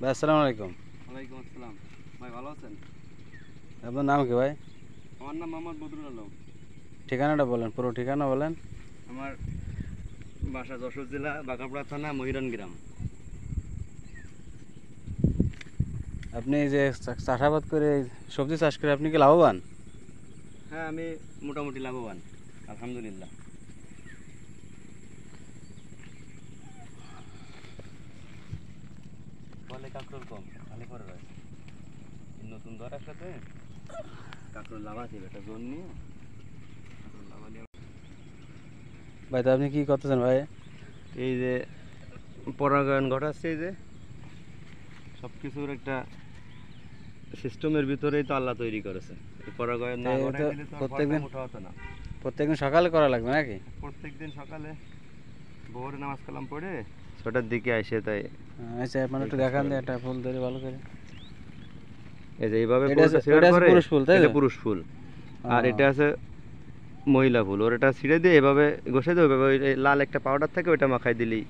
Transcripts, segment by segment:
ভাই আসসালামু আলাইকুম। ওয়ালাইকুম আসসালাম। ভাই ভালো আছেন? আপনার নাম কি ভাই? আমার নাম মোহাম্মদ বদরুল আলম। ঠিকানাটা বলেন, পুরো ঠিকানা বলেন। আমার বাসা যশোর জেলা বাঘাপাড়া থানা মহিরান গ্রাম। আপনি এই যে চাষাবাদ করে সবজি চাষ করে আপনি কি লাভবান? হ্যাঁ, আমি মোটামুটি লাভবান, আলহামদুলিল্লাহ। বলে কাঁকরোল কম, খালি করে রয়েছে। নতুন ধরার সাথে কাঁকরোল লাভ আছে, একটা জোন নিয়ে কাঁকরোল লাভালি। ভাই তা আপনি কি করতেছেন ভাই? এই যে পরাগায়ন ঘটাচ্ছে, এই যে সব কিছুর একটা সিস্টেমের ভিতরেই তো আল্লাহ তৈরি করেছে। এই পরাগায়ন না ঘটাই দিলে তো ফলটা মোটা হতো না। প্রত্যেকদিন সকালে করা লাগবে নাকি? প্রত্যেকদিন সকালে ভোরে নামাজ কালাম পড়ে 6টার দিকে আসে, তাই আচ্ছা মানে একটু দেখান দিয়ে একটা ফুল ধরে ভালো করে। এই যে এইভাবে এটা ফুলটা ছিঁড়ার আছে পরে পুরুষ ফুল তাই এটা তো? পুরুষ ফুল, আর এটা আছে মহিলা ফুল। ওর এটা ছিঁড়ে দিয়ে এভাবে ঘষে দিয়ে ওইভাবে ওই লাল একটা পাউডার থাকে, ওইটা মাখাই দিলেই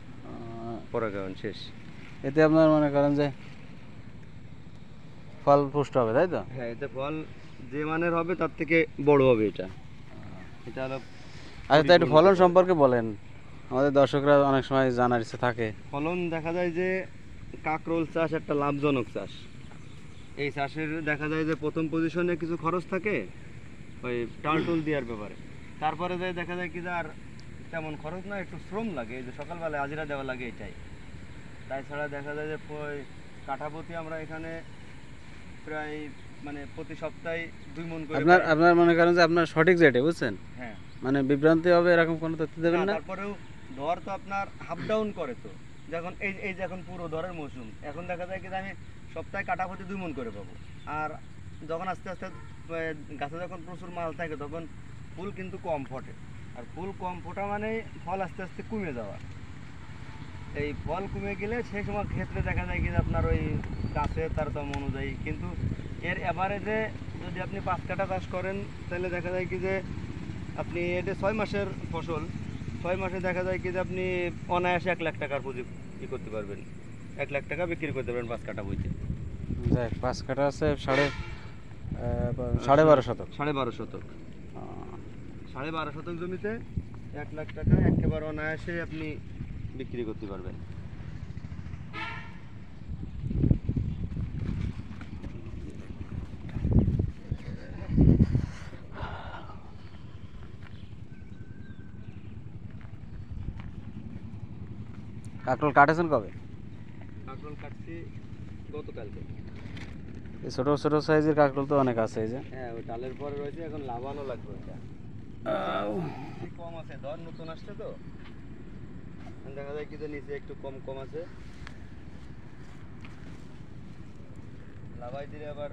পরাগায়ন শেষ। এতে আপনার মনে করেন যে ফল পুষ্ট হবে তাই তো? হ্যাঁ, এতে ফল যে মানের হবে তার থেকে বড় হবে। এটা এটা হলো আচ্ছা তাই একটু ফলন সম্পর্কে বলেন, আমাদের দর্শকরা অনেক সময় জানার ইচ্ছে থাকে। ফলন দেখা যায় যে কাঁকরোল চাষ একটা লাভজনক চাষ। এই চাষের দেখা যায় যে প্রথম পজিশনে কিছু খরচ থাকে ওই টালটুল দেওয়ার ব্যাপারে। তারপরে যাই দেখা যায় কি যে আর তেমন খরচ না, একটু শ্রম লাগে, এই যে সকালবেলায় হাজিরা দেওয়া লাগে এটাই। তাছাড়া দেখা যায় যে কাঠাপ্রতি আমরা এখানে প্রায় মানে প্রতি সপ্তাহে 2 মণ করে আপনার আপনার মনে করেন যে আপনার সঠিক যেটা বুঝছেন, হ্যাঁ, মানে বিভ্রান্তি হবে এরকম কোনো তথ্য দেবেন না। তারপরেও ধর তো আপনার হাফ ডাউন করে তো। যখন এই যে এখন পুরো ধরের মৌসুম, এখন দেখা যায় কি যে আমি সপ্তাহে কাঠাপ্রতি 2 মণ করে পাবো। আর যখন আস্তে আস্তে গাছে যখন প্রচুর মাল থাকে তখন ফুল কিন্তু কম ফোটে। আর ফুল কম ফোটা মানে ফল আস্তে আস্তে কমে যাওয়া। এই ফল কমে গেলে সেই সময় ক্ষেত্রে দেখা যায় কি যে আপনার ওই গাছের তারতম্য অনুযায়ী কিন্তু এর এভারেজে যদি আপনি 5 কাঠা চাষ করেন তাহলে দেখা যায় কি যে আপনি এটা 6 মাসের ফসল, 6 মাসে দেখা যায় কি যে আপনি অনায়াসে 1 লাখ টাকার পুঁজি করতে পারবেন। 1 লাখ টাকা বিক্রি করতে পারবেন 5 কাঠা বইতে। দেখ 5 কাঠা আছে সাড়ে 12 শতক। 12.5 শতক, 12.5 শতক জমিতে 1 লাখ টাকা একেবারে অনায়াসে আপনি বিক্রি করতে পারবেন। কাঁকরোল কাটেছেন কবে? কাঁকরোল কাটছি গতকালকে। এই ছোট ছোট সাইজের কাঁকরোল তো অনেক আছে এই যে। হ্যাঁ, ওই ডালের পরে রয়েছে, এখন লাভানো লাগবে। ওইটা নিচে কম আছে, ধর নতুন আসছে তো দেখা যায় কি যে নিচে একটু কম কম আছে। লাভাই দিলে আবার